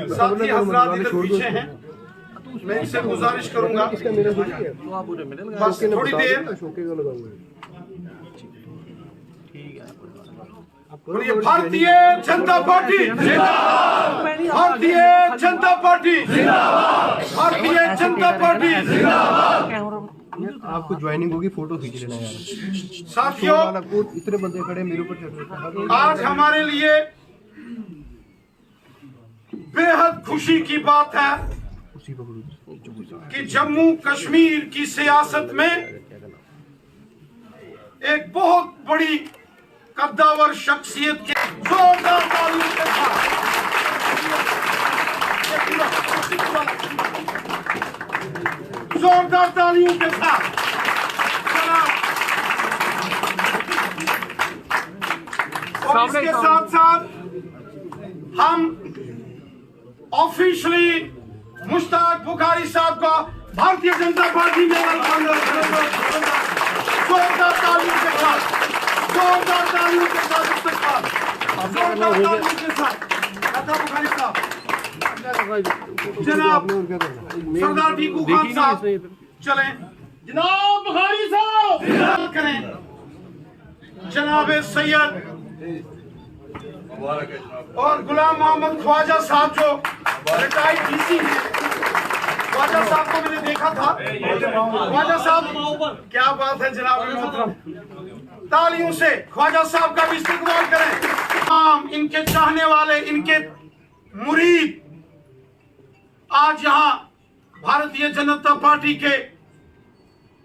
साथी हजरात इधर पीछे हैं, मैं इनसे गुजारिश करूंगा बस थोड़ी देर। बोलिए भारतीय जनता पार्टी जिंदाबाद, भारतीय जनता पार्टी जिंदाबाद, भारतीय जनता पार्टी जिंदाबाद। आपको ज्वाइनिंग होगी, फोटो खींच लेना यार। साथियों, इतने बंदे खड़े मेरे ऊपर चढ़ रहे। आज हमारे लिए बेहद खुशी की बात है कि जम्मू कश्मीर की सियासत में एक बहुत बड़ी कद्दावर शख्सियत के जोरदार तालियों के साथ और इसके साथ साथ हम ऑफिशियली मुश्ताक बुखारी साहब का भारतीय जनता पार्टी में जोरदार तालियों के साथ बुखारी साहब, जनाब सरदार टीकू खान साहब चलें, जनाब बुखारी साहब करें, जनाब सैयद और गुलाम मोहम्मद ख्वाजा साहब जो रिटायर्ड डीसी हैं। ख्वाजा साहब को मैंने देखा था। ख्वाजा साहब क्या बात है जनाब मोहतरम, तालियों से ख्वाजा साहब का भी इस्तेमाल करें। हम इनके चाहने वाले, इनके मुरीद आज यहाँ भारतीय जनता पार्टी के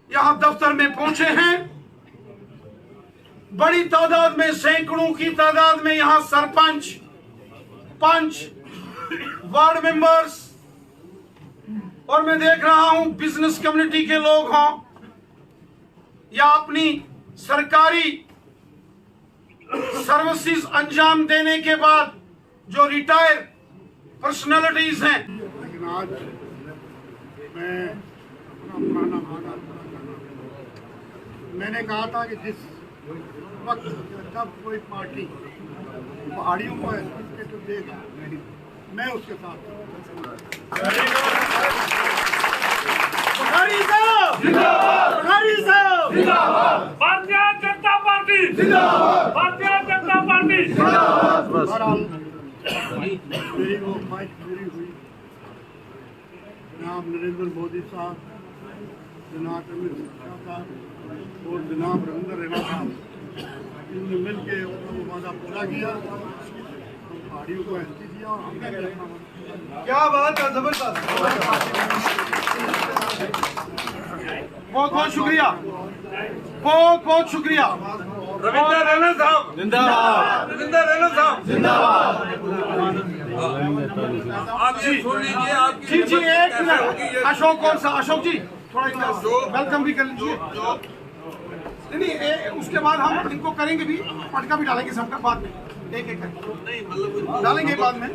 यहाँ दफ्तर में पहुंचे हैं। बड़ी तादाद में, सैकड़ों की तादाद में यहाँ सरपंच, पंच, वार्ड मेंबर्स और मैं देख रहा हूं बिजनेस कम्युनिटी के लोग हों या अपनी सरकारी सर्विसेज अंजाम देने के बाद जो रिटायर पर्सनालिटीज हैं। लेकिन आज मैं अपना पुराना मैंने कहा था कि जिस वक्त जब कोई पार्टी पहाड़ियों को एसोसिएट देगा मैं उसके साथ भारतीय जनता पार्टी जिंदाबाद, भारतीय जनता पार्टी जिंदाबाद। मेरी वो ख्वाहिश पूरी हुई। जनाब नरेंद्र मोदी साहब, जनाब अमित शाह साहब और जनाब रविंद्र रैना साहब, इन्होंने मिल के वो वादा पूरा किया, पहाड़ियों को एसटी दिया। क्या बात है, जबरदस्त, बहुत बहुत शुक्रिया, बहुत बहुत शुक्रिया। रविंद्र रैना साहब जिंदाबाद, रविंद्र रैना साहब जिंदाबाद। आप ये सुन लीजिए, जी जी एक मिनट, अशोक कौन सा, अशोक जी थोड़ा वेलकम भी कर लीजिए। नहीं उसके बाद हम इनको करेंगे भी, पटका भी डालेंगे सबका बाद में, एक एक डालेंगे बाद में।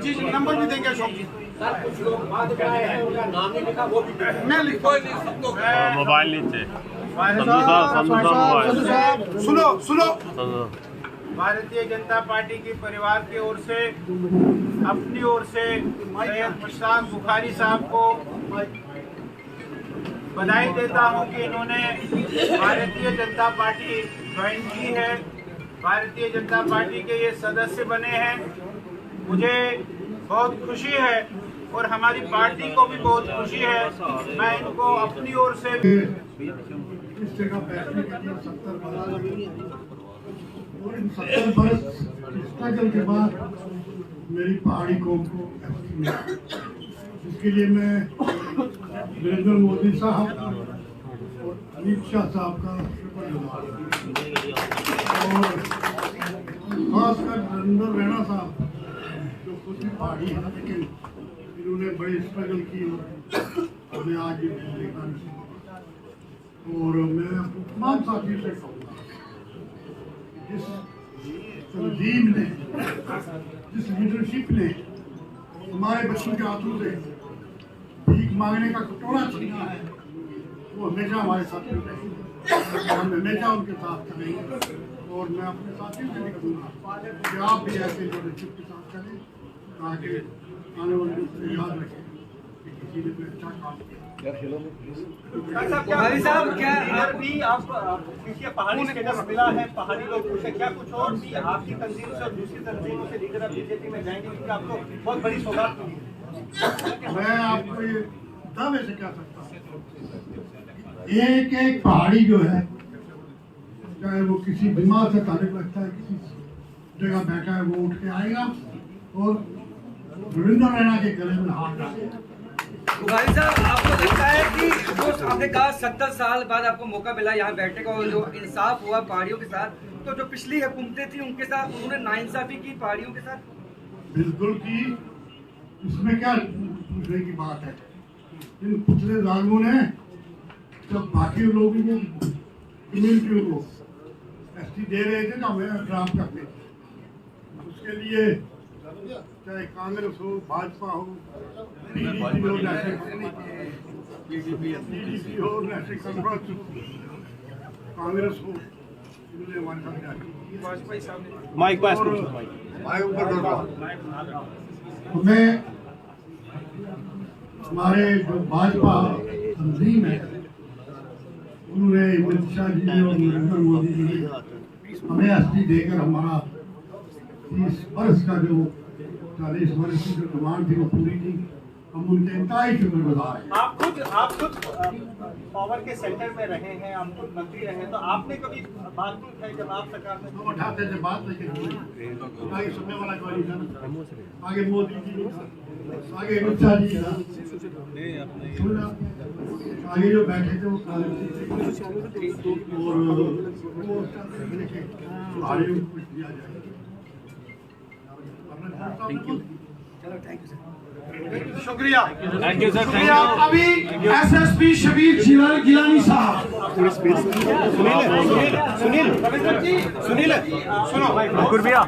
जी जी नंबर भी देंगे अशोक जी। मैं लिखो मोबाइल नीचे, सुनो सुनो। भारतीय जनता पार्टी की परिवार की ओर से, अपनी ओर से सैयद मुश्ताक बुखारी साहब को बधाई देता हूं कि इन्होंने भारतीय जनता पार्टी ज्वाइन की है, भारतीय जनता पार्टी के ये सदस्य बने हैं। मुझे बहुत खुशी है और हमारी पार्टी को भी बहुत खुशी है। मैं इनको अपनी ओर से इस जगह बैठने के लिए 70 बरस और इन 70 बरस स्ट्रगल के बाद मेरी पहाड़ी कौम को मिला, जिसके लिए मैं नरेंद्र मोदी साहब और अमित शाह साहब का शुक्रगुजार और खासकर नरेंद्र रैना साहब जो खुद भी पहाड़ी है, लेकिन इन्होंने बड़ी स्ट्रगल की और हमें आज ये देखा। और मैं तमाम साथियों से कहूँगा जिस तंजीम ने, जिस लीडरशिप ने हमारे बच्चों के हाथों से भीख मांगने का कटोरा छीना है, वो हमेशा हमारे साथियों ने, हम हमेशा उनके साथ करेंगे। और मैं अपने साथियों से भी कहूँगा कि आप भी ऐसे लीडरशिप के साथ करें ताकि आने वाले दिन से याद रखें कि किसी ने कोई अच्छा काम किया। भाई साहब क्या इधर भी आप क्योंकि पहाड़ी स्टेटस मिला है, पहाड़ी लोग खुश है, क्या कुछ और भी आपकी तंजीम से और दूसरी तंजीमों से लेकर आप बीजेपी में जाएंगे क्योंकि आपको बहुत बड़ी सौगात मिली है? मैं आपको ये दावे से कह सकता हूँ, एक एक पहाड़ी जो है, चाहे वो किसी बीमार से ताल्लुक रखता है, किसी जगह बैठा है, वो उठ के आएगा और रविंद्र रैना के गले में हाथ डालेगा। भाई साहब आपको लगता है कि जो आपने कहा 70 साल बाद आपको मौका मिला यहाँ बैठने का और जो इंसाफ हुआ पहाड़ियों के साथ, तो जो पिछली हुकूमतें थी उनके साथ उन्होंने नाइंसाफी की पहाड़ियों के साथ? बिल्कुल की, इसमें क्या पूछने की बात है। इन पिछले जालिमों ने जब बाकी लोगों को कम्युनिटियों को एसटी दे रहे थे तो हमें ड्राफ्ट करते थे, उसके लिए चाहे कांग्रेस हो, भाजपा हो, पीडीपी हो, टीडीपी हो, नेशनल कॉन्फ्रेंस हो, कांग्रेस हो, इन्होंने हमारे साथ जाके माइक पास मैं हमारे जो भाजपा तंजीम है, उन्होंने अमित शाह जी और नरेंद्र मोदी जी ने हमें एसटी देकर हमारा 30 वर्ष का जो 40 वर्ष की जो डिमांड थी वो पूरी की। हम उनके इंतहाई शुक्रगुजार हैं। आप खुद पावर के सेंटर में रहे हैं, आप खुद मंत्री रहे हैं, तो आपने कभी बात नहीं उठाई जब आप सरकार में? हम उठाते थे बात, लेकिन आगे सुनने वाला कोई नहीं था। आगे मोदी जी था, आगे अमित शाह जी था, सुनना आगे जो बैठे थे वो कांग्रेस और पहाड़ियों को कुछ दिया जाए। शुक्रिया, थैंक यू सर। अभी एसएसपी शबीर गिलानी साहब, सुनील सुनो गुरबिया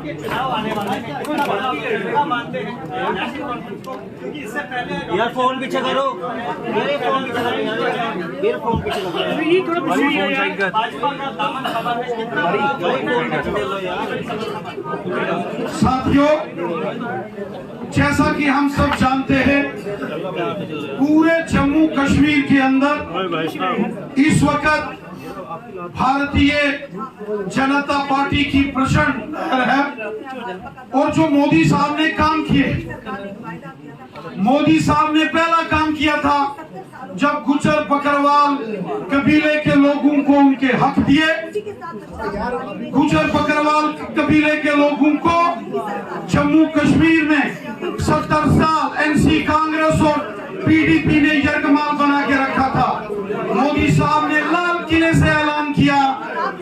ईयरफोन पीछे करो, ईयरफोन पीछे करो, ईयरफोन पीछे करो, ये थोड़ा पीछे भाजपा का दामन खबर है कितना साथियों, जैसा कि हम सब जानते हैं, पूरे जम्मू कश्मीर के अंदर इस वक्त भारतीय जनता पार्टी की प्रचंड है। और जो मोदी साहब ने काम किए, मोदी साहब ने पहला काम किया था जब गुज्जर बकरवाल कबीले के लोगों को उनके हक दिए। गुज्जर बकरवाल कबीले के लोगों को जम्मू कश्मीर में 70 साल एनसी कांग्रेस और पीडीपी ने यरगमाल बना के रखा था। मोदी साहब ने लाल किले से ऐलान किया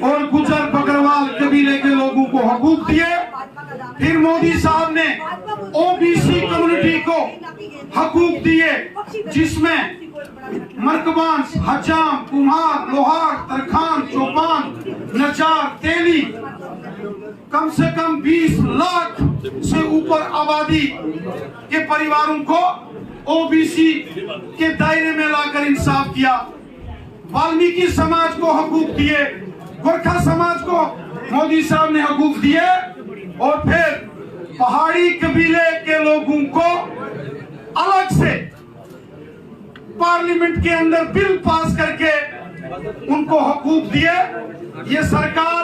और गुज्जर बकरवाल कबीले के लोगों को हकूक दिए। फिर मोदी साहब ने ओबीसी कम्युनिटी को हकूक दिए, जिसमें मरकबान, हजाम, कुम्हार, लोहार, तरखान, चौपान, नजार, तेली, कम से कम 20 लाख से ऊपर आबादी के परिवारों को ओबीसी के दायरे में लाकर इंसाफ किया। वाल्मीकि समाज को हकूक दिए, गोरखा समाज को मोदी साहब ने हकूक दिए। और फिर पहाड़ी कबीले के लोगों को अलग से पार्लियामेंट के अंदर बिल पास करके उनको हकूक दिए। ये सरकार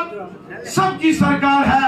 सबकी सरकार है।